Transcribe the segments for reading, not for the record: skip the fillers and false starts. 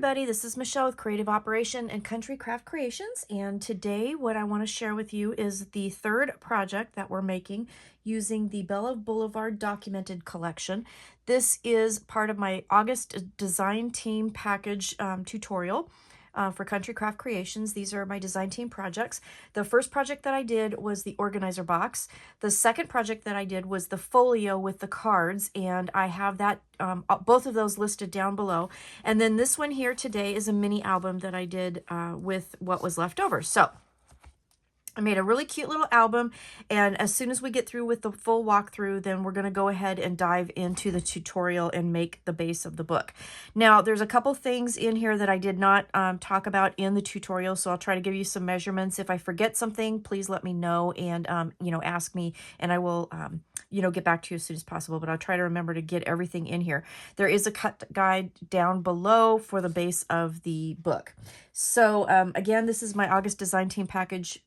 everybody, this is Michelle with Creative Operation and Country Craft Creations, and today what I want to share with you is the third project that we're making using the Bella Blvd Documented collection. This is part of my August design team package tutorial for Country Craft Creations. These are my design team projects. The first project that I did was the organizer box. The second project that I did was the folio with the cards, and I have that both of those listed down below. And then this one here today is a mini album that I did with what was left over. So I made a really cute little album, and as soon as we get through with the full walkthrough, then we're going to go ahead and dive into the tutorial and make the base of the book. Now, there's a couple things in here that I did not talk about in the tutorial, so I'll try to give you some measurements. If I forget something, please let me know and, ask me, and I will, get back to you as soon as possible, but I'll try to remember to get everything in here. There is a cut guide down below for the base of the book. So, again, this is my August design team package,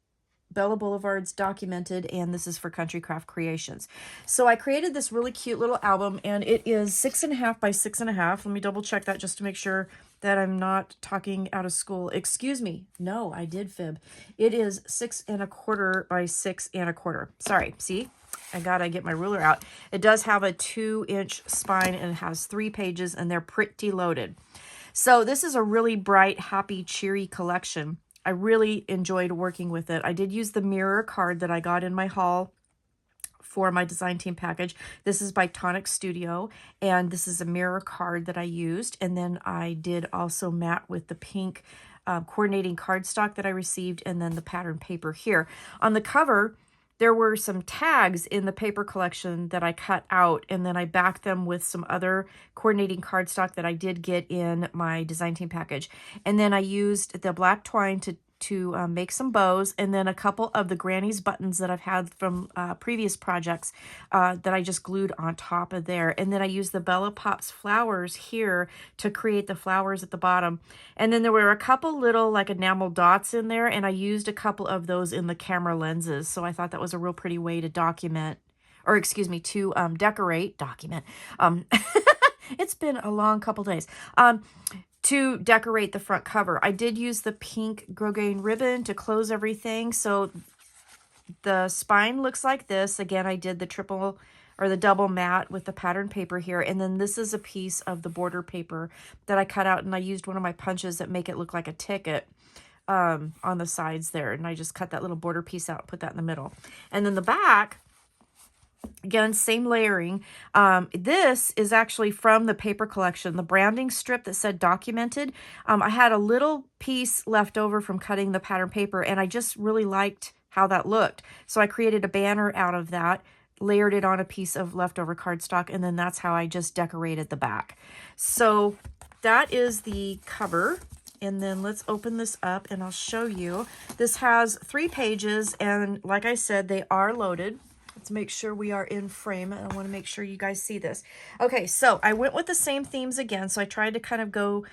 Bella Blvd's Documented, and this is for Country Craft Creations. So I created this really cute little album, and it is 6.5 by 6.5. Let me double check that just to make sure that I'm not talking out of school. Excuse me. No, I did fib. It is 6.25 by 6.25. Sorry. See? I gotta get my ruler out. It does have a 2-inch spine, and it has 3 pages, and they're pretty loaded. So this is a really bright, happy, cheery collection. I really enjoyed working with it. I did use the mirror card that I got in my haul for my design team package. This is by Tonic Studio, and this is a mirror card that I used. And then I did also matte with the pink coordinating cardstock that I received, and then the pattern paper here. On the cover, there were some tags in the paper collection that I cut out, and then I backed them with some other coordinating cardstock that I did get in my design team package. And then I used the black twine to make some bows, and then a couple of the Granny's buttons that I've had from previous projects that I just glued on top of there. And then I used the Bella Pops flowers here to create the flowers at the bottom. And then there were a couple little like enamel dots in there, and I used a couple of those in the camera lenses. So I thought that was a real pretty way to document, or excuse me, to document. It's been a long couple days. To decorate the front cover. I did use the pink grosgrain ribbon to close everything. So the spine looks like this. Again, I did the triple or the double matte with the pattern paper here. And then this is a piece of the border paper that I cut out, and I used one of my punches that make it look like a ticket on the sides there. And I just cut that little border piece out, put that in the middle. And then the back, again, same layering. This is actually from the paper collection, the branding strip that said Documented. I had a little piece left over from cutting the pattern paper, and I just really liked how that looked. So I created a banner out of that, layered it on a piece of leftover cardstock, and then that's how I just decorated the back. So that is the cover. And then let's open this up and I'll show you. This has 3 pages, and like I said, they are loaded. Let's make sure we are in frame. I want to make sure you guys see this. Okay, so I went with the same themes again. So I tried to kind of go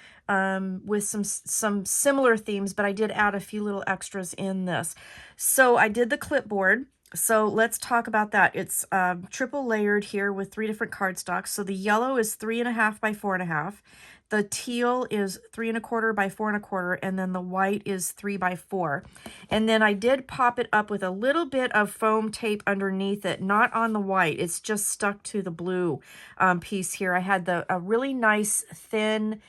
with some similar themes, but I did add a few little extras in this. So I did the clipboard. So let's talk about that. It's triple layered here with 3 different cardstocks. So the yellow is 3.5 by 4.5. The teal is 3.25 by 4.25, and then the white is 3 by 4. And then I did pop it up with a little bit of foam tape underneath it, not on the white. It's just stuck to the blue piece here. I had a really nice thin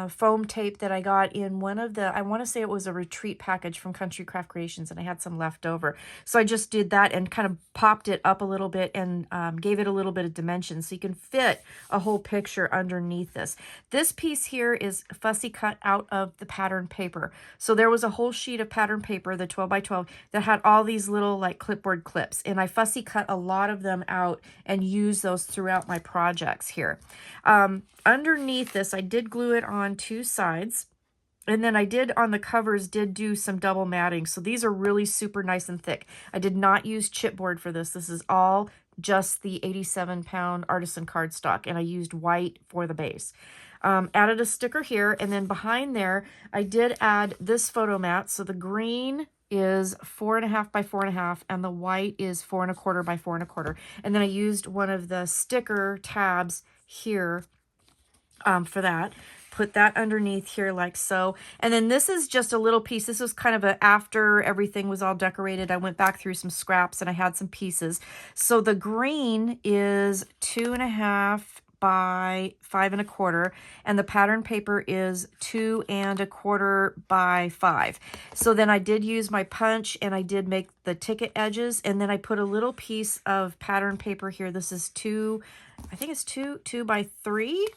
foam tape that I got in one of the, I want to say it was a retreat package from Country Craft Creations, and I had some left over. So I just did that and kind of popped it up a little bit and gave it a little bit of dimension so you can fit a whole picture underneath this. This piece here is fussy cut out of the pattern paper. So there was a whole sheet of pattern paper, the 12 by 12, that had all these little like clipboard clips, and I fussy cut a lot of them out and used those throughout my projects here. Underneath this, I did glue it on 2 sides. And then I did on the covers, did do some double matting. So these are really super nice and thick. I did not use chipboard for this. This is all just the 87-pound artisan cardstock. And I used white for the base. Added a sticker here. And then behind there, I did add this photo mat. So the green is 4.5 by 4.5, and the white is 4.25 by 4.25. And then I used one of the sticker tabs here for that. put that underneath here like so. And then this is just a little piece. This was kind of after everything was all decorated. I went back through some scraps and I had some pieces. So the green is 2.5 by 5 1/4, and the pattern paper is 2 1/4 by 5. So then I did use my punch and I did make the ticket edges, and then I put a little piece of pattern paper here. This is I think it's 2 by 3.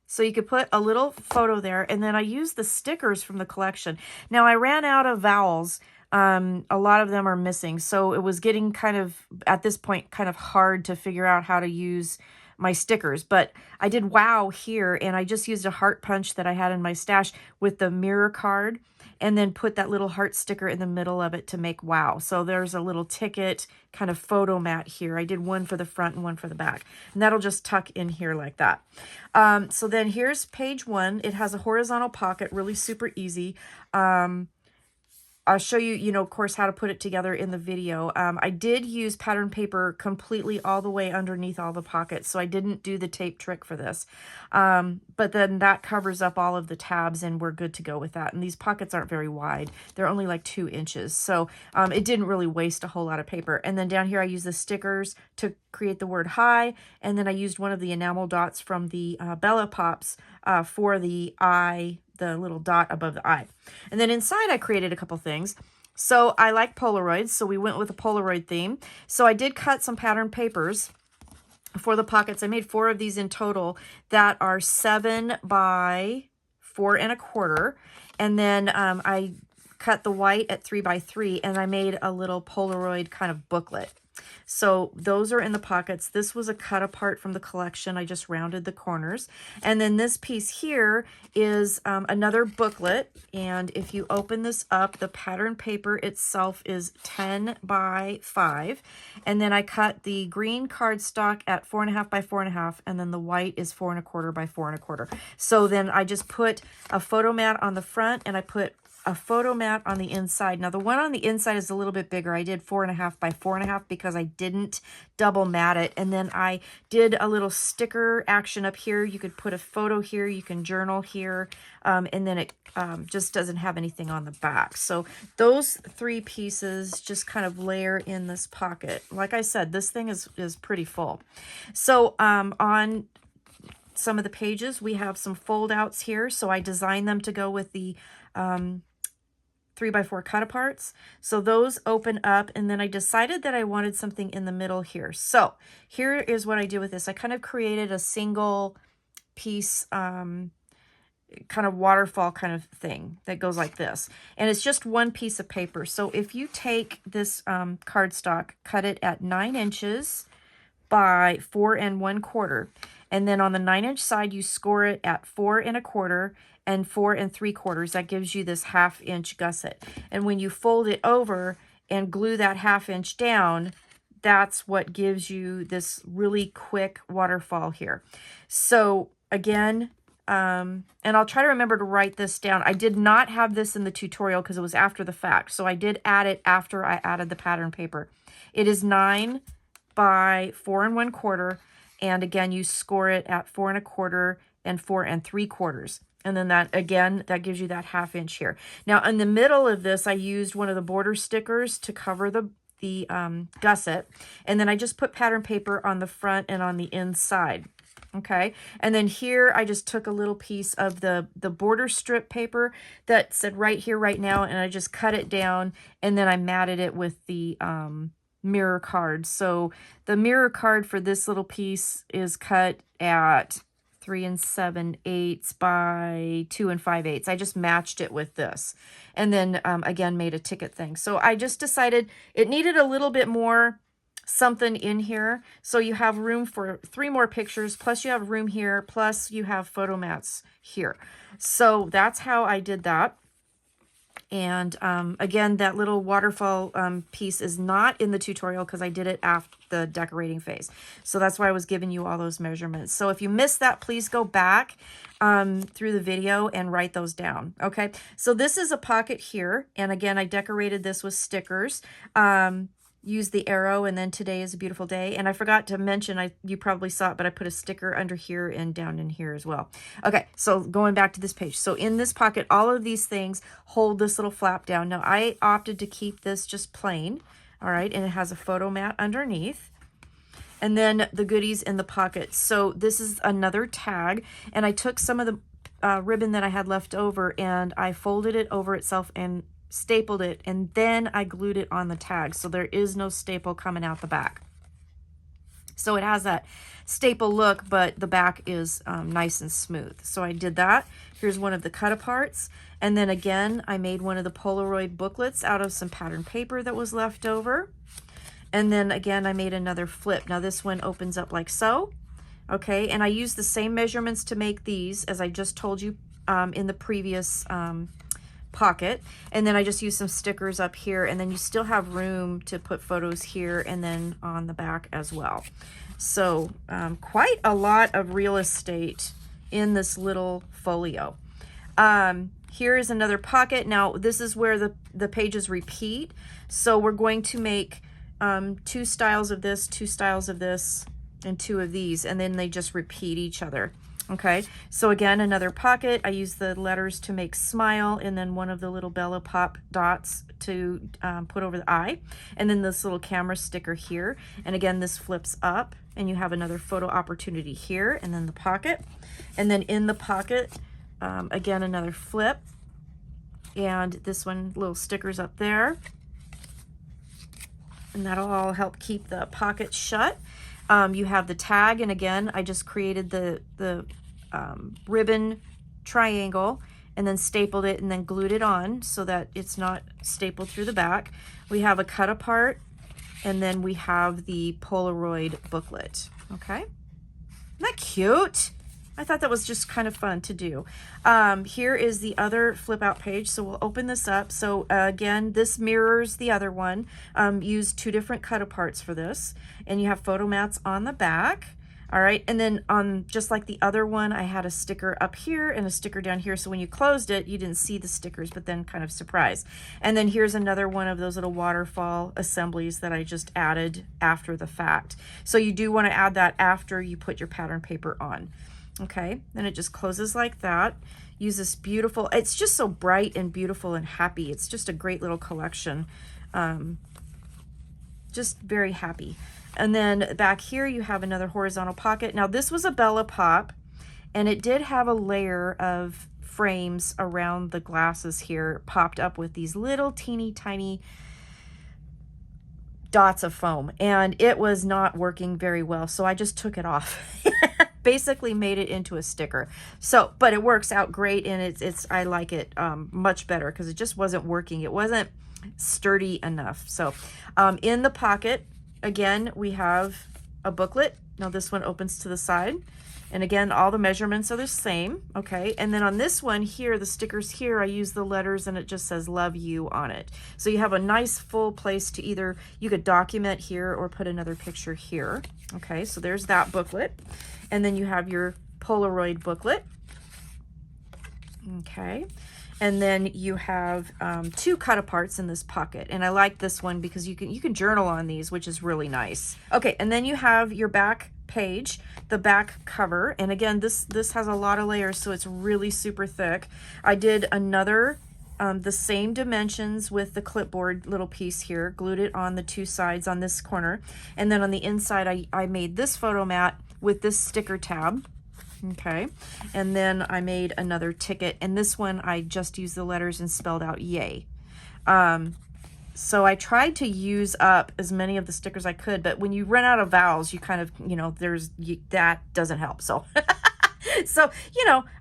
So you could put a little photo there, and then I used the stickers from the collection. Now I ran out of vowels. A lot of them are missing, so it was getting kind of, at this point, kind of hard to figure out how to use my stickers. But I did wow here, and I just used a heart punch that I had in my stash with the mirror card, and then put that little heart sticker in the middle of it to make wow. So there's a little ticket kind of photo mat here. I did one for the front and one for the back, and that'll just tuck in here like that. So then here's page 1. It has a horizontal pocket, really super easy. I'll show you, of course, how to put it together in the video. I did use pattern paper completely all the way underneath all the pockets, so I didn't do the tape trick for this. But then that covers up all of the tabs, and we're good to go with that. And these pockets aren't very wide. They're only like 2 inches, so it didn't really waste a whole lot of paper. And then down here, I used the stickers to create the word hi, and then I used one of the enamel dots from the Bella Pops for the eye, the little dot above the eye. And then inside I created a couple things. So I like Polaroids, so we went with a Polaroid theme. So I did cut some pattern papers for the pockets. I made 4 of these in total that are 7 by 4 1/4. And then I cut the white at 3 by 3, and I made a little Polaroid kind of booklet. So those are in the pockets. This was a cut apart from the collection. I just rounded the corners. And then this piece here is another booklet. And if you open this up, the pattern paper itself is 10 by 5. And then I cut the green cardstock at 4.5 by 4.5. And then the white is 4 1/4 by 4 1/4. So then I just put a photo mat on the front, and I put a photo mat on the inside. Now the one on the inside is a little bit bigger. I did 4.5 by 4.5 because I didn't double mat it. And then I did a little sticker action up here. You could put a photo here, you can journal here, and then it just doesn't have anything on the back. So those 3 pieces just kind of layer in this pocket. Like I said, this thing is pretty full. So on some of the pages, we have some fold outs here. So I designed them to go with the 3 by 4 cut aparts. So those open up, and then I decided that I wanted something in the middle here. So here is what I did with this. I kind of created a single piece kind of waterfall kind of thing that goes like this. And it's just one piece of paper. So if you take this cardstock, cut it at 9 inches by 4 1/4, and then on the 9-inch side, you score it at 4 1/4 and 4 3/4. That gives you this 1/2 inch gusset. And when you fold it over and glue that 1/2 inch down, that's what gives you this really quick waterfall here. So again, and I'll try to remember to write this down. I did not have this in the tutorial because it was after the fact. So I did add it after I added the pattern paper. It is 9 by 4 1/4. And again, you score it at 4 1/4 and 4 3/4. And then that, again, that gives you that 1/2 inch here. Now, in the middle of this, I used one of the border stickers to cover the gusset. And then I just put pattern paper on the front and on the inside. Okay. And then here, I just took a little piece of the border strip paper that said right here, right now, and I just cut it down, and then I matted it with the mirror card. So the mirror card for this little piece is cut at 3 7/8 by 2 5/8. I just matched it with this, and then again made a ticket thing. So I just decided it needed a little bit more something in here, so you have room for 3 more pictures, plus you have room here, plus you have photo mats here. So that's how I did that. And again, that little waterfall piece is not in the tutorial because I did it after the decorating phase. So that's why I was giving you all those measurements. So if you missed that, please go back through the video and write those down. Okay, so this is a pocket here. And again, I decorated this with stickers. use the arrow, and then today is a beautiful day. And I forgot to mention, you probably saw it, but I put a sticker under here and down in here as well. Okay, so going back to this page. So in this pocket, all of these things hold this little flap down. Now I opted to keep this just plain, all right, and it has a photo mat underneath. And then the goodies in the pocket. So this is another tag, and I took some of the ribbon that I had left over and I folded it over itself and stapled it, and then I glued it on the tag, so there is no staple coming out the back. So it has that staple look, but the back is nice and smooth. So I did that. Here's one of the cut aparts, and then again I made one of the Polaroid booklets out of some pattern paper that was left over. And then again I made another flip. Now this one opens up like so, okay, and I used the same measurements to make these as I just told you in the previous pocket, and then I just used some stickers up here, and then you still have room to put photos here and then on the back as well. So quite a lot of real estate in this little folio. Here is another pocket. Now this is where the pages repeat, so we're going to make 2 styles of this, 2 styles of this, and 2 of these, and then they just repeat each other. Okay, so again, another pocket. I use the letters to make smile, and then one of the little Bella pop dots to put over the eye, and then this little camera sticker here. And again, this flips up, and you have another photo opportunity here, and then the pocket. And then in the pocket, again, another flip, and this one, little stickers up there. And that'll all help keep the pocket shut. You have the tag, and again, I just created the ribbon triangle and then stapled it and then glued it on so that it's not stapled through the back. We have a cut apart, and then we have the Polaroid booklet. Okay, isn't that cute? I thought that was just kind of fun to do. Here is the other flip out page. So we'll open this up. So again, this mirrors the other one. Use 2 different cut aparts for this. And you have photo mats on the back. All right, and then just like the other one, I had a sticker up here and a sticker down here. So when you closed it, you didn't see the stickers, but then kind of surprise. And then here's another one of those little waterfall assemblies that I just added after the fact. So you do want to add that after you put your pattern paper on. Okay, then it just closes like that. Use this beautiful, it's just so bright and beautiful and happy. It's just a great little collection. Just very happy. And then back here you have another horizontal pocket. Now this was a Bella Pop, and it did have a layer of frames around the glasses here, popped up with these little teeny tiny dots of foam, and it was not working very well, so I just took it off. Basically made it into a sticker. So, but it works out great, and it's I like it much better because it just wasn't working. It wasn't sturdy enough. So in the pocket, again, we have a booklet. Now this one opens to the side, and again, all the measurements are the same. Okay, and then on this one here, the stickers here, I use the letters, and it just says love you on it. So you have a nice full place to either, you could document here or put another picture here. Okay, so there's that booklet. And then you have your Polaroid booklet. Okay, and then you have 2 cut aparts in this pocket, and I like this one because you can journal on these, which is really nice. Okay, and then you have your back page, the back cover, and again, this has a lot of layers, so it's really super thick. I did another the same dimensions with the clipboard little piece here, glued it on the 2 sides on this corner, and then on the inside I made this photo mat with this sticker tab. Okay, and then I made another ticket, and this one I just used the letters and spelled out yay. So I tried to use up as many of the stickers I could, but when you run out of vowels, you kind of, that doesn't help. So so,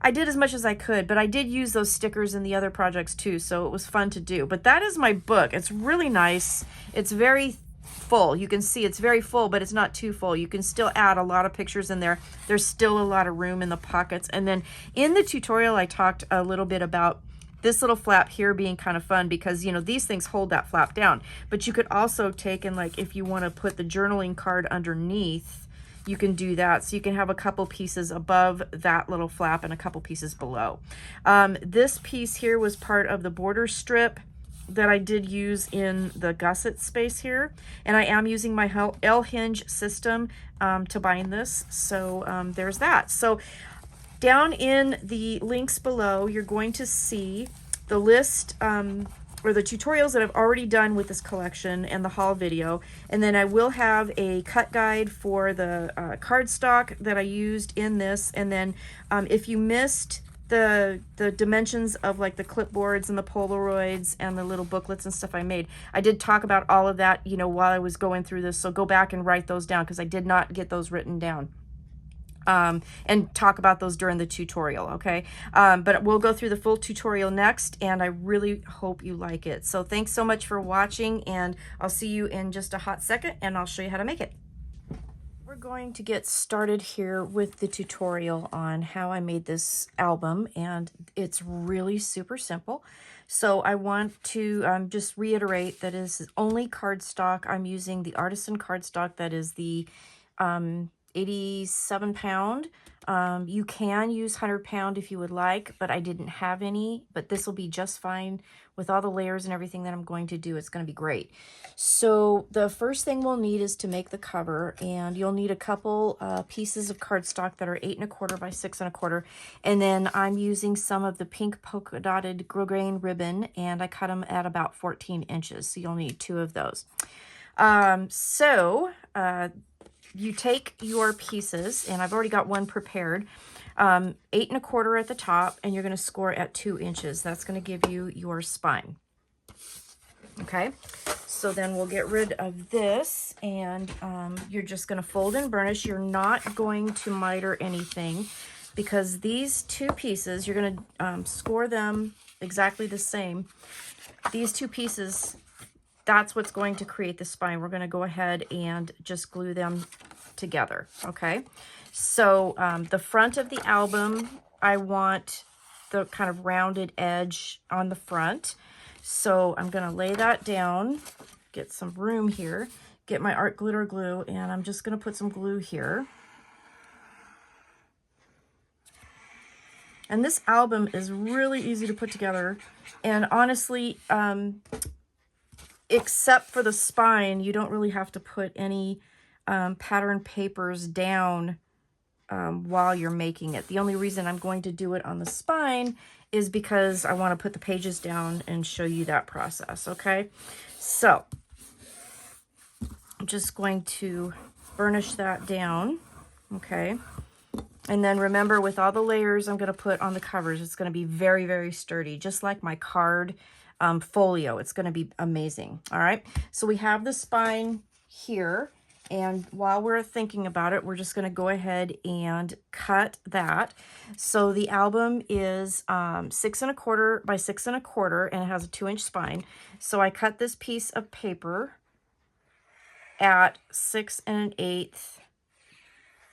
I did as much as I could, but I did use those stickers in the other projects too, so it was fun to do. But that is my book. It's really nice. It's very full. You can see it's very full, but it's not too full. You can still add a lot of pictures in there. There's still a lot of room in the pockets. And then in the tutorial, I talked a little bit about this little flap here being kind of fun because, these things hold that flap down. But you could also take and, like, if you want to put the journaling card underneath, you can do that. So you can have a couple pieces above that little flap and a couple pieces below. This piece here was part of the border strip that I did use in the gusset space here. And I am using my L-hinge system to bind this. So there's that. So down in the links below, you're going to see the list or the tutorials that I've already done with this collection and the haul video. And then I will have a cut guide for the cardstock that I used in this. And then if you missed the dimensions of like the clipboards and the Polaroids and the little booklets and stuff I made, I did talk about all of that, you know, while I was going through this. So go back and write those down because I did not get those written down. And talk about those during the tutorial, okay? But we'll go through the full tutorial next, and I really hope you like it. So thanks so much for watching, and I'll see you in just a hot second, and I'll show you how to make it. We're going to get started here with the tutorial on how I made this album, and it's really super simple. So I want to just reiterate that it is only cardstock. I'm using the artisan cardstock that is the 87 pound. You can use 100 pound if you would like, but I didn't have any, but this will be just fine with all the layers and everything that I'm going to do. It's going to be great. So the first thing we'll need is to make the cover, and you'll need a couple pieces of cardstock that are 8 1/4 by 6 1/4. And then I'm using some of the pink polka dotted grosgrain ribbon, and I cut them at about 14 inches. So you'll need 2 of those. You take your pieces, and I've already got one prepared, 8 1/4 at the top, and you're going to score at 2 inches. That's going to give you your spine. Okay, so then we'll get rid of this, and you're just going to fold and burnish. You're not going to miter anything because these 2 pieces, you're going to score them exactly the same. These 2 pieces, that's what's going to create the spine. We're going to go ahead and just glue them together, okay? So the front of the album, I want the kind of rounded edge on the front. So I'm going to lay that down, get some room here, get my art glitter glue, and I'm just going to put some glue here. And this album is really easy to put together, and honestly, except for the spine, you don't really have to put any pattern papers down while you're making it. The only reason I'm going to do it on the spine is because I want to put the pages down and show you that process, okay? So I'm just going to burnish that down, okay? And then remember, with all the layers I'm going to put on the covers, it's going to be very, very sturdy, just like my card folio. It's going to be amazing. All right, so we have the spine here, and while we're thinking about it, we're just going to go ahead and cut that. So the album is 6 1/4 by 6 1/4, and it has a 2-inch spine. So I cut this piece of paper at 6 1/8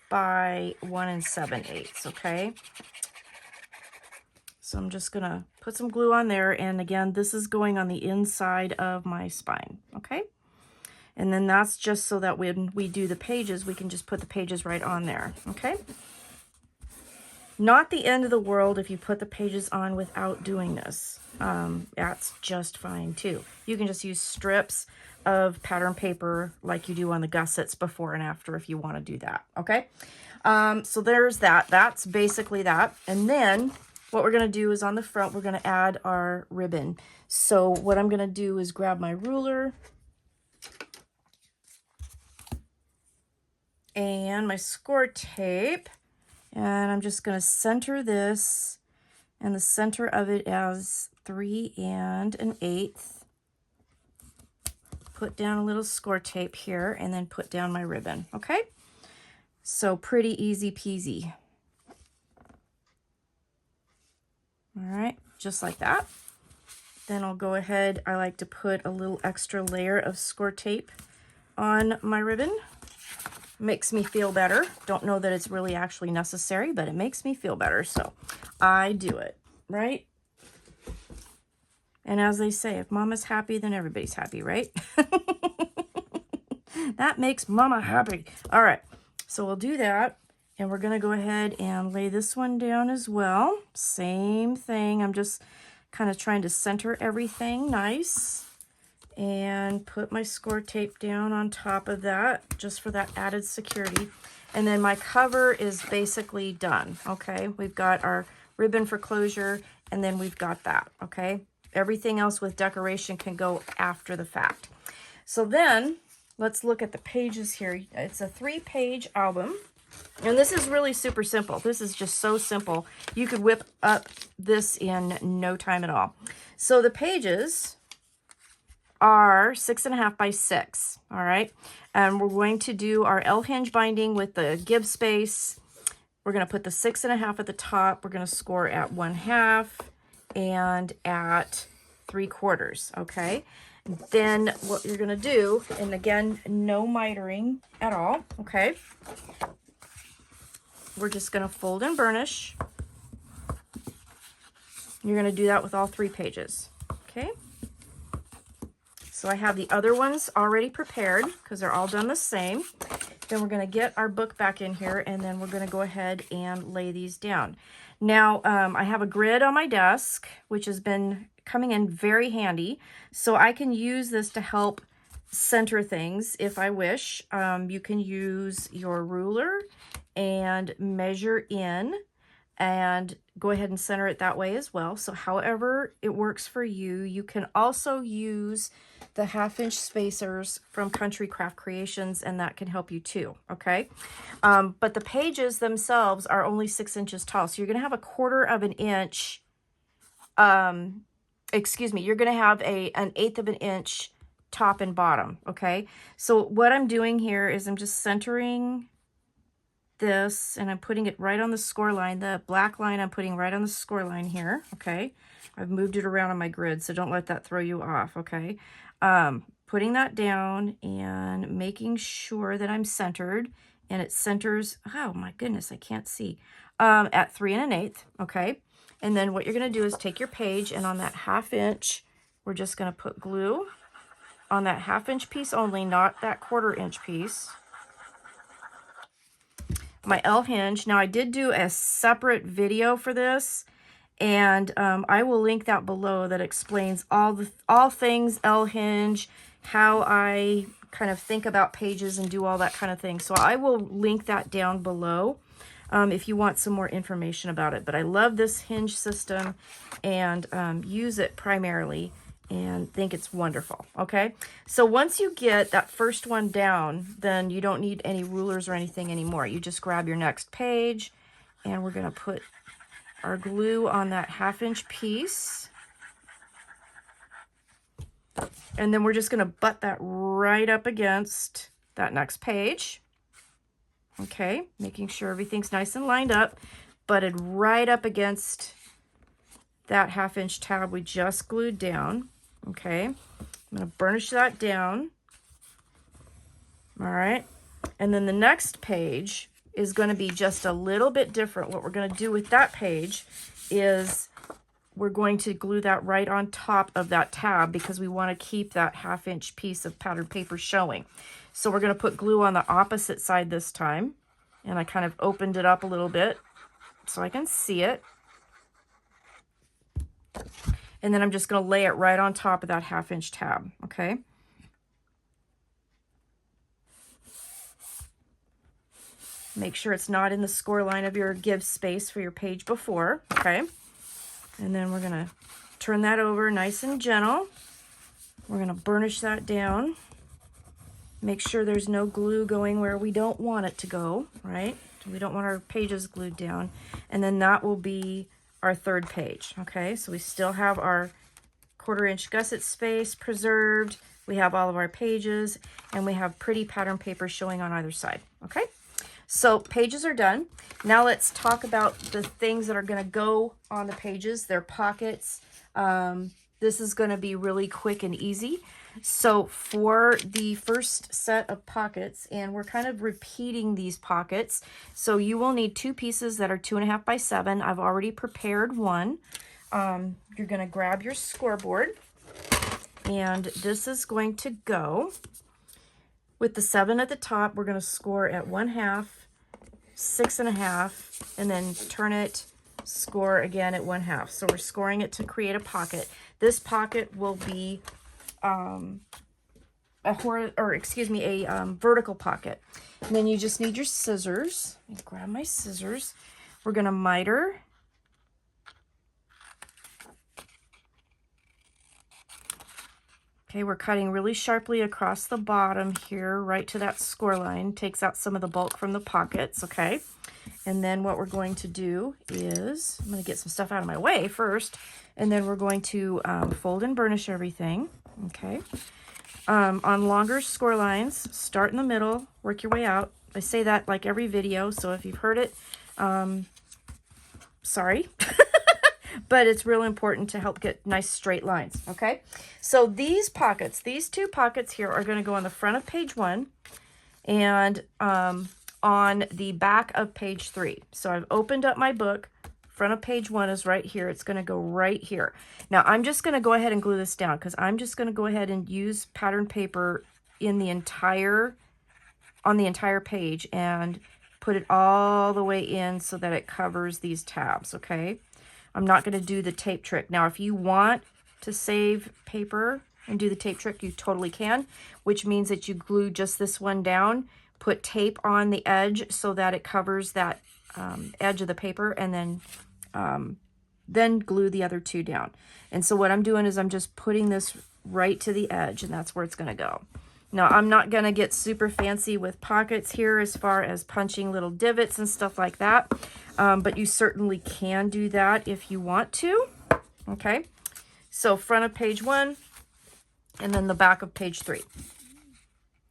by 1 7/8, okay? So I'm just gonna put some glue on there, and again, this is going on the inside of my spine, okay? And then that's just so that when we do the pages, we can just put the pages right on there, okay? Not the end of the world if you put the pages on without doing this. That's just fine too. You can just use strips of pattern paper like you do on the gussets before and after if you want to do that, okay? So there's that. That's basically that. And then what we're going to do is on the front, we're going to add our ribbon. So what I'm going to do is grab my ruler and my score tape, and I'm just going to center this, and the center of it as 3 1/8. Put down a little score tape here, and then put down my ribbon, okay? So pretty easy peasy. All right, just like that. Then I'll go ahead, I like to put a little extra layer of score tape on my ribbon. Makes me feel better. Don't know that it's really actually necessary, but it makes me feel better, so I do it, right? And as they say, if Mama's happy, then everybody's happy, right? That makes Mama happy. All right, so we'll do that. And we're going to go ahead and lay this one down as well. Same thing. I'm just kind of trying to center everything nice. And put my score tape down on top of that, just for that added security. And then my cover is basically done, okay? We've got our ribbon for closure, and then we've got that, okay? Everything else with decoration can go after the fact. So then, let's look at the pages here. It's a 3-page album. And this is really super simple. This is just so simple. You could whip up this in no time at all. So the pages are 6.5 by 6, all right? And we're going to do our L-hinge binding with the give space. We're gonna put the 6.5 at the top. We're gonna score at 1/2 and at 3/4, okay? Then what you're gonna do, and again, no mitering at all, okay? We're just gonna fold and burnish. You're gonna do that with all 3 pages, okay? So I have the other ones already prepared because they're all done the same. Then we're going to get our book back in here, and then we're going to go ahead and lay these down. Now, I have a grid on my desk, which has been coming in very handy. So I can use this to help center things if I wish. You can use your ruler and measure in and go ahead and center it that way as well. So however it works for you. You can also use the 1/2-inch spacers from Country Craft Creations, and that can help you too, okay? But the pages themselves are only 6 inches tall. So you're gonna have a 1/4 of an inch, excuse me, you're gonna have an 1/8 of an inch top and bottom, okay? So what I'm doing here is I'm just centering this, and I'm putting it right on the score line. The black line I'm putting right on the score line here, okay? I've moved it around on my grid, so don't let that throw you off, okay? Putting that down and making sure that I'm centered, and it centers, oh my goodness, I can't see, at 3 1/8, okay? And then what you're gonna do is take your page, and on that 1/2 inch, we're just gonna put glue on that 1/2 inch piece only, not that 1/4 inch piece. My L hinge. Now I did do a separate video for this, and I will link that below that explains all things L hinge, how I kind of think about pages and do all that kind of thing. So I will link that down below if you want some more information about it. But I love this hinge system and use it primarily and think it's wonderful, okay? So once you get that first one down, then you don't need any rulers or anything anymore. You just grab your next page, and we're gonna put our glue on that 1/2 inch piece. And then we're just gonna butt that right up against that next page. Okay, making sure everything's nice and lined up, butted right up against that 1/2 inch tab we just glued down. Okay, I'm gonna burnish that down. All right, and then the next page is going to be just a little bit different. What we're going to do with that page is we're going to glue that right on top of that tab because we want to keep that 1/2 inch piece of patterned paper showing. So we're going to put glue on the opposite side this time, and I kind of opened it up a little bit so I can see it. And then I'm just going to lay it right on top of that 1/2 inch tab, okay? Make sure it's not in the score line of your give space for your page before, okay? And then we're going to turn that over nice and gentle. We're going to burnish that down. Make sure there's no glue going where we don't want it to go, right? We don't want our pages glued down. And then that will be our third page, okay? So we still have our 1/4 inch gusset space preserved. We have all of our pages, and we have pretty pattern paper showing on either side, okay? So pages are done. Now let's talk about the things that are gonna go on the pages, their pockets. This is gonna be really quick and easy. So for the first set of pockets, and we're kind of repeating these pockets, so you will need 2 pieces that are 2.5 by 7. I've already prepared one. You're gonna grab your scoreboard, and this is going to go with the 7 at the top. We're gonna score at 1/2, 6.5, and then turn it score again at 1/2. So we're scoring it to create a pocket. This pocket will be a vertical pocket. And then you just need your scissors. Let me grab my scissors. We're going to miter. Okay, we're cutting really sharply across the bottom here, right to that score line. Takes out some of the bulk from the pockets, okay? And then what we're going to do is, I'm going to get some stuff out of my way first, and then we're going to fold and burnish everything, okay? On longer score lines, start in the middle, work your way out. I say that like every video, so if you've heard it, sorry. But it's real important to help get nice straight lines, okay? So these pockets, these two pockets here are going to go on the front of page 1 and on the back of page 3. So I've opened up my book. Front of page 1 is right here. It's going to go right here. Now I'm just going to go ahead and glue this down because I'm just going to go ahead and use pattern paper in the entire page and put it all the way in so that it covers these tabs, okay? I'm not going to do the tape trick. Now, if you want to save paper and do the tape trick, you totally can, which means that you glue just this one down, put tape on the edge so that it covers that edge of the paper, and then glue the other two down. And so what I'm doing is I'm just putting this right to the edge, and that's where it's going to go. Now, I'm not going to get super fancy with pockets here as far as punching little divots and stuff like that, but you certainly can do that if you want to, okay? So front of page 1 and then the back of page 3.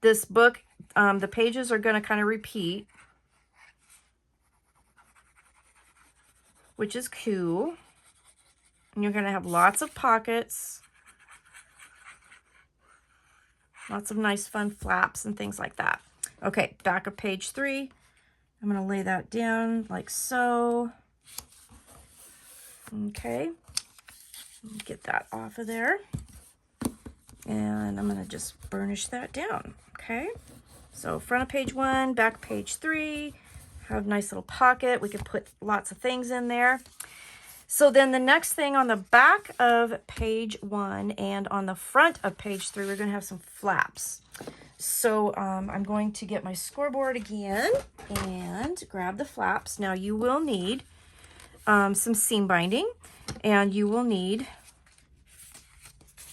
This book, the pages are going to kind of repeat, which is cool. And you're going to have lots of pockets. Lots of nice fun flaps and things like that. Okay, back of page 3. I'm going to lay that down like so. Okay, get that off of there. And I'm going to just burnish that down. Okay, so front of page 1, back of page 3. Have a nice little pocket. We could put lots of things in there. So then the next thing on the back of page 1 and on the front of page 3, we're going to have some flaps. So I'm going to get my scoreboard again and grab the flaps. Now you will need some seam binding, and you will need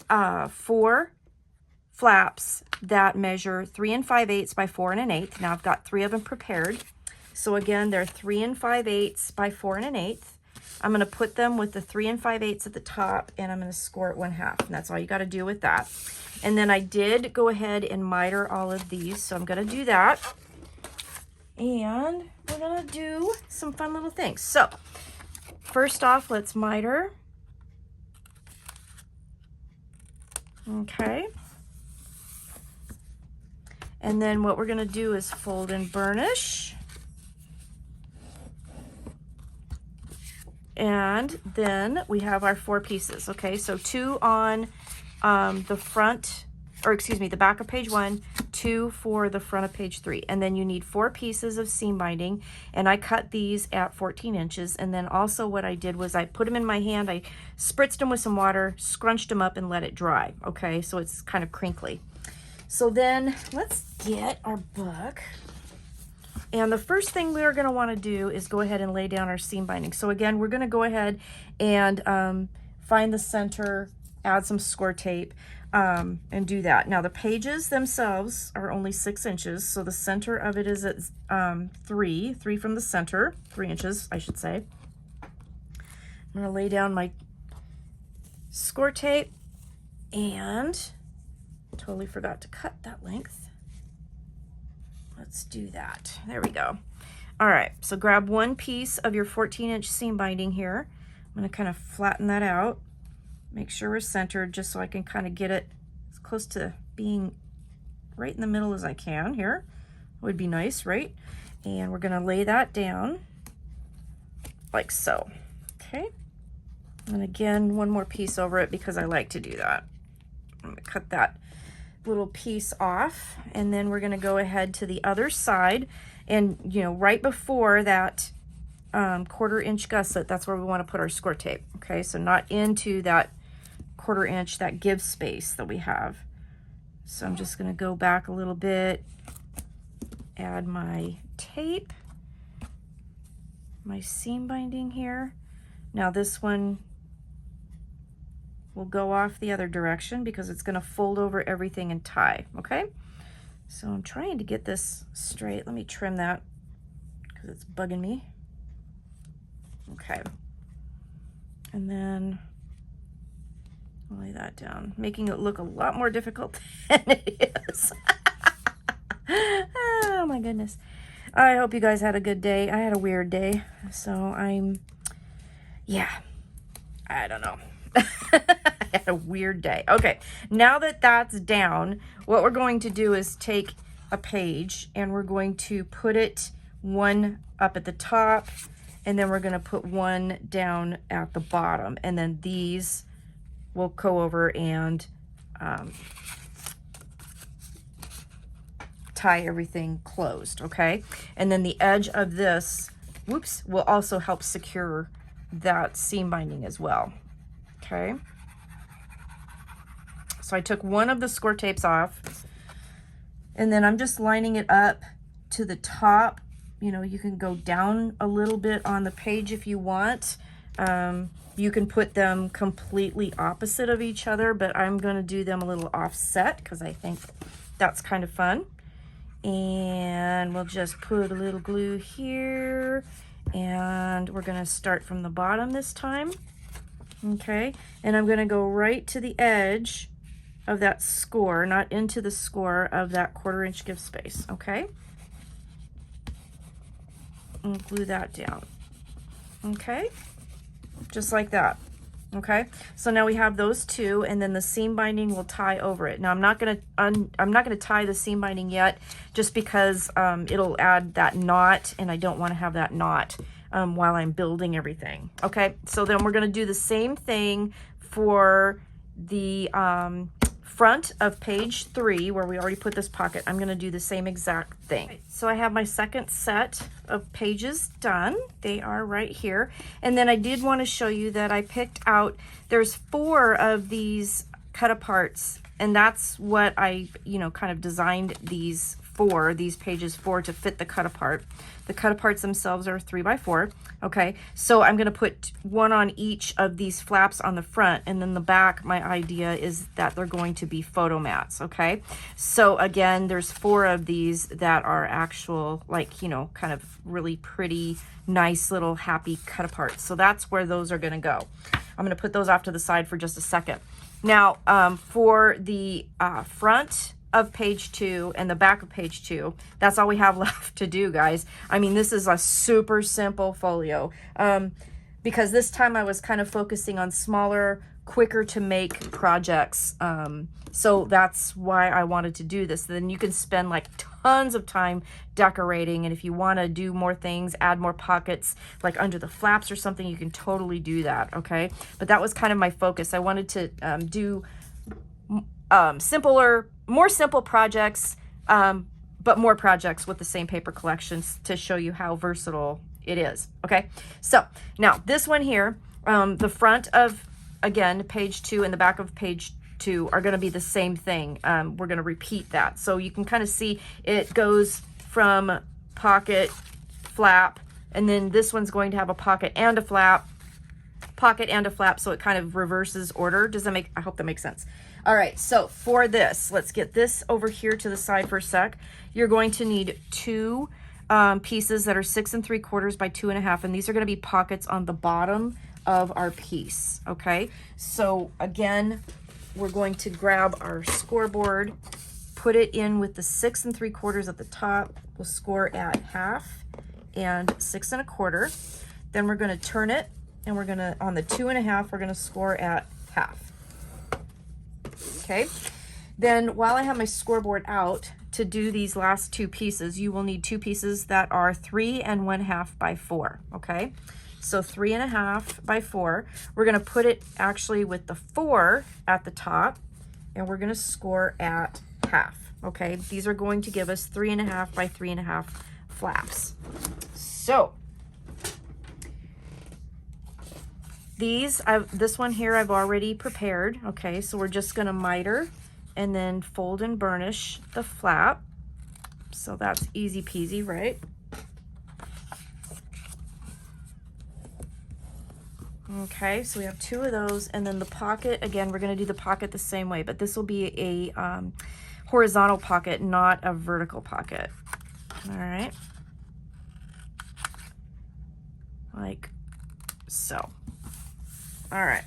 4 flaps that measure 3 5/8 by 4 1/8. Now I've got 3 of them prepared. So again, they're 3 5/8 by 4 1/8. I'm going to put them with the 3 5/8 at the top, and I'm going to score it 1/2. And that's all you got to do with that. And then I did go ahead and miter all of these, so I'm going to do that. And we're going to do some fun little things. So first off, let's miter. Okay. And then what we're going to do is fold and burnish. And then we have our 4 pieces, okay? So 2 on the front, or excuse me, the back of page 1, 2 for the front of page 3. And then you need 4 pieces of seam binding, and I cut these at 14 inches. And then also what I did was I put them in my hand, I spritzed them with some water, scrunched them up, and let it dry, okay? So it's kind of crinkly. So then let's get our book. And the first thing we're going to want to do is go ahead and lay down our seam binding. So again, we're going to go ahead and find the center, add some score tape, and do that. Now the pages themselves are only 6 inches, so the center of it is at 3 from the center, 3 inches, I should say. I'm going to lay down my score tape, and totally forgot to cut that length. Let's do that. There we go. All right, so grab 1 piece of your 14-inch seam binding here. I'm going to kind of flatten that out. Make sure we're centered just so I can kind of get it as close to being right in the middle as I can here. Would be nice, right? And we're going to lay that down like so. Okay. And again, 1 more piece over it because I like to do that. I'm going to cut that little piece off, and then we're going to go ahead to the other side, and you know, right before that 1/4 inch gusset. That's where we want to put our score tape. Okay, so not into that 1/4 inch, that give space that we have. So I'm just going to go back a little bit, add my tape, my seam binding here. Now this one will go off the other direction because it's going to fold over everything and tie. Okay, so I'm trying to get this straight. Let me trim that because it's bugging me. Okay, and then I'll lay that down, making it look a lot more difficult than it is. Oh my goodness. I hope you guys had a good day. I had a weird day, so yeah, I don't know. I had a weird day. Okay, now that that's down, what we're going to do is take a page and we're going to put it one up at the top, and then we're going to put one down at the bottom, and then these will go over and tie everything closed. Okay, and then the edge of this, whoops, will also help secure that seam binding as well. Okay, so I took one of the score tapes off, and then I'm just lining it up to the top. You know, you can go down a little bit on the page if you want. You can put them completely opposite of each other, but I'm going to do them a little offset because I think that's kind of fun. And we'll just put a little glue here, and we're going to start from the bottom this time. Okay, and I'm going to go right to the edge of that score, not into the score of that 1/4 inch give space. Okay, and glue that down. Okay, just like that. Okay, so now we have those two, and then the seam binding will tie over it. Now I'm not going to tie the seam binding yet, just because it'll add that knot, and I don't want to have that knot while I'm building everything. Okay, so then we're going to do the same thing for the front of page 3 where we already put this pocket. I'm going to do the same exact thing. So I have my second set of pages done. They are right here. And then I did want to show you that I picked out, there's 4 of these cut aparts, and that's what I, kind of designed these pages for, to fit the cut apart. The cut aparts themselves are 3x4. Okay, so I'm going to put one on each of these flaps on the front, and then the back, my idea is that they're going to be photo mats. Okay, so again, there's 4 of these that are actual, kind of really pretty, nice little happy cut aparts. So that's where those are going to go. I'm going to put those off to the side for just a second. Now, for the front of page 2 and the back of page 2, that's all we have left to do, guys. I mean, this is a super simple folio, because this time I was kind of focusing on smaller, quicker to make projects, so that's why I wanted to do this. Then you can spend like tons of time decorating, and if you want to do more things, add more pockets like under the flaps or something, you can totally do that. Okay, but that was kind of my focus. I wanted to do more simple projects, but more projects with the same paper collections to show you how versatile it is. Okay, so now this one here, the front of, again, page 2 and the back of page 2 are going to be the same thing. We're going to repeat that. So you can kind of see it goes from pocket, flap, and then this one's going to have a pocket and a flap, so it kind of reverses order. Does that make, I hope that makes sense. All right, so for this, let's get this over here to the side for a sec. You're going to need 2 pieces that are 6 3/4 by 2.5, and these are going to be pockets on the bottom of our piece. Okay, so again, we're going to grab our scoreboard, put it in with the 6 3/4 at the top. We'll score at 1/2 and 6 1/4. Then we're going to turn it, and we're going to, on the 2.5, we're going to score at 1/2. Okay, then while I have my scoreboard out, to do these last 2 pieces, you will need 2 pieces that are 3 1/2 by 4. Okay, so 3 1/2 by 4. We're going to put it actually with the 4 at the top, and we're going to score at 1/2. Okay, these are going to give us 3 1/2 by 3 1/2 flaps. So This one here I've already prepared. Okay, so we're just gonna miter and then fold and burnish the flap. So that's easy peasy, right? Okay, so we have 2 of those, and then the pocket, again, we're gonna do the pocket the same way, but this will be a horizontal pocket, not a vertical pocket. All right, like so. All right,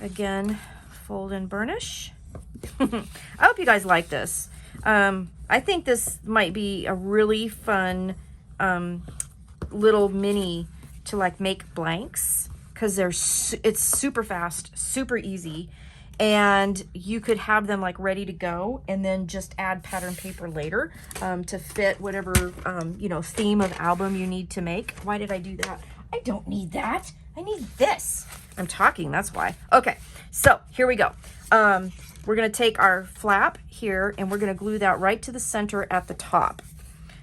again, fold and burnish. I hope you guys like this. I think this might be a really fun little mini to like make blanks, because it's super fast, super easy, and you could have them like ready to go and then just add pattern paper later to fit whatever you know, theme of album you need to make. Why did I do that? I don't need that. I need this. I'm talking, that's why. Okay, so here we go. We're gonna take our flap here and we're gonna glue that right to the center at the top.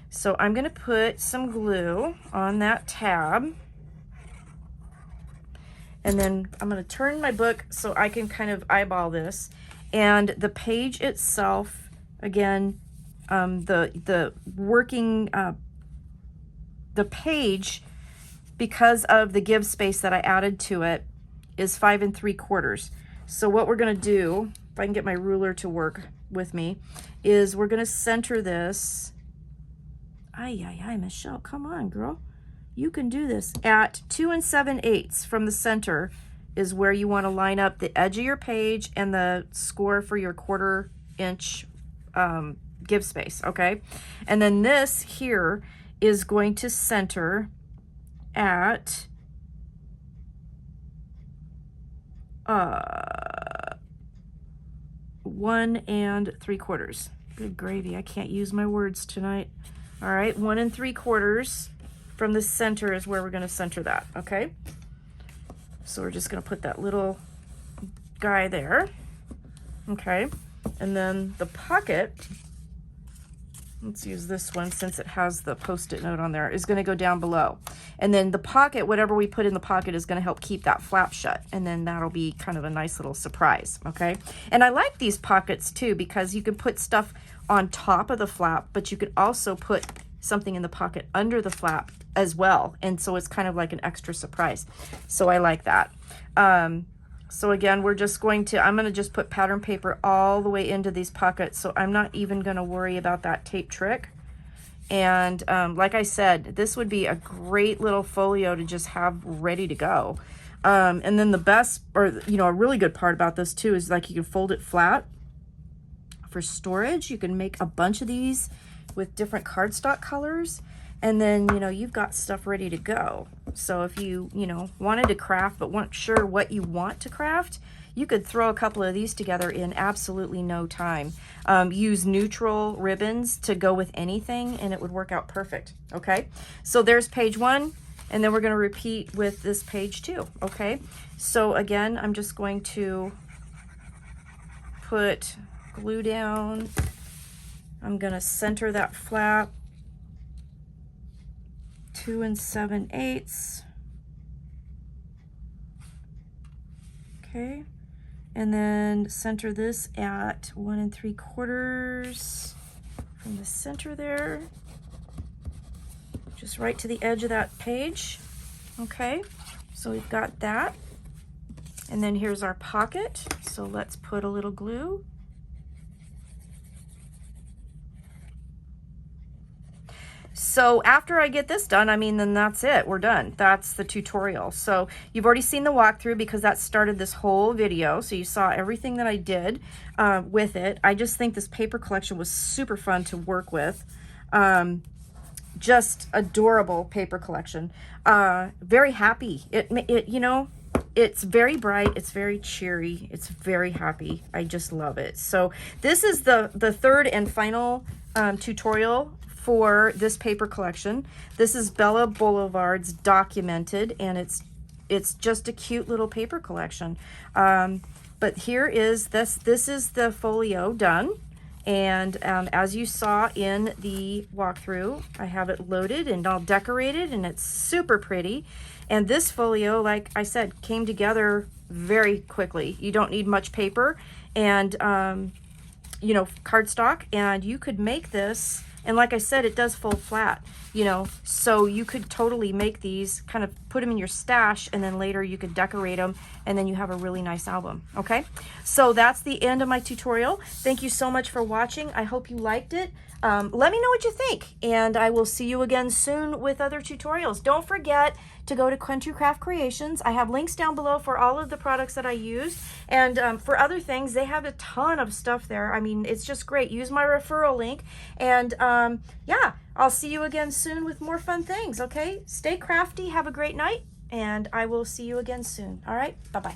So I'm gonna put some glue on that tab. And then I'm going to turn my book so I can kind of eyeball this. And the page itself, again, the page, because of the give space that I added to it, is 5 3/4. So what we're going to do, if I can get my ruler to work with me, is we're going to center this. Ay, Michelle, come on, girl. You can do this. At 2 7/8 from the center is where you want to line up the edge of your page and the score for your 1/4 inch give space, okay? And then this here is going to center at 1 3/4. Good gravy, I can't use my words tonight. All right, 1 3/4 from the center is where we're going to center that, okay? So we're just going to put that little guy there, okay? And then the pocket, let's use this one since it has the post-it note on there, is going to go down below. And then the pocket, whatever we put in the pocket, is going to help keep that flap shut. And then that'll be kind of a nice little surprise, okay? And I like these pockets too, because you can put stuff on top of the flap, but you could also put something in the pocket under the flap as well, and so it's kind of like an extra surprise. So I like that. So again, I'm going to just put pattern paper all the way into these pockets, so I'm not even going to worry about that tape trick. And like I said, this would be a great little folio to just have ready to go. And then the best, or you know, a really good part about this too is like you can fold it flat for storage. You can make a bunch of these with different cardstock colors, and then you know, you've got stuff ready to go. So if you know, wanted to craft but weren't sure what you want to craft, you could throw a couple of these together in absolutely no time. Use neutral ribbons to go with anything and it would work out perfect. Okay, so there's page 1, and then we're going to repeat with this page 2. Okay, so again, I'm just going to put glue down. I'm going to center that flap 2 7/8. Okay, and then center this at 1 3/4 from the center there, just right to the edge of that page. Okay, so we've got that, and then here's our pocket. So let's put a little glue. So after I get this done, I mean, then that's it. We're done. That's the tutorial. So you've already seen the walkthrough because that started this whole video. So you saw everything that I did with it. I just think this paper collection was super fun to work with. Just adorable paper collection. Very happy. You know, it's very bright. It's very cheery. It's very happy. I just love it. So this is the third and final tutorial for this paper collection. This is Bella Blvd's Documented, and it's just a cute little paper collection. But here is this is the folio done, And as you saw in the walkthrough, I have it loaded and all decorated, and it's super pretty. And this folio, like I said, came together very quickly. You don't need much paper and, you know, cardstock, and you could make this. And like I said, it does fold flat, you know, so you could totally make these, kind of put them in your stash, and then later you could decorate them, and then you have a really nice album, okay? So that's the end of my tutorial. Thank you so much for watching. I hope you liked it. Let me know what you think, and I will see you again soon with other tutorials. Don't forget to go to Country Craft Creations. I have links down below for all of the products that I used, and for other things, they have a ton of stuff there. I mean, it's just great. Use my referral link, and yeah, I'll see you again soon with more fun things, okay? Stay crafty, have a great night, and I will see you again soon. All right, bye-bye.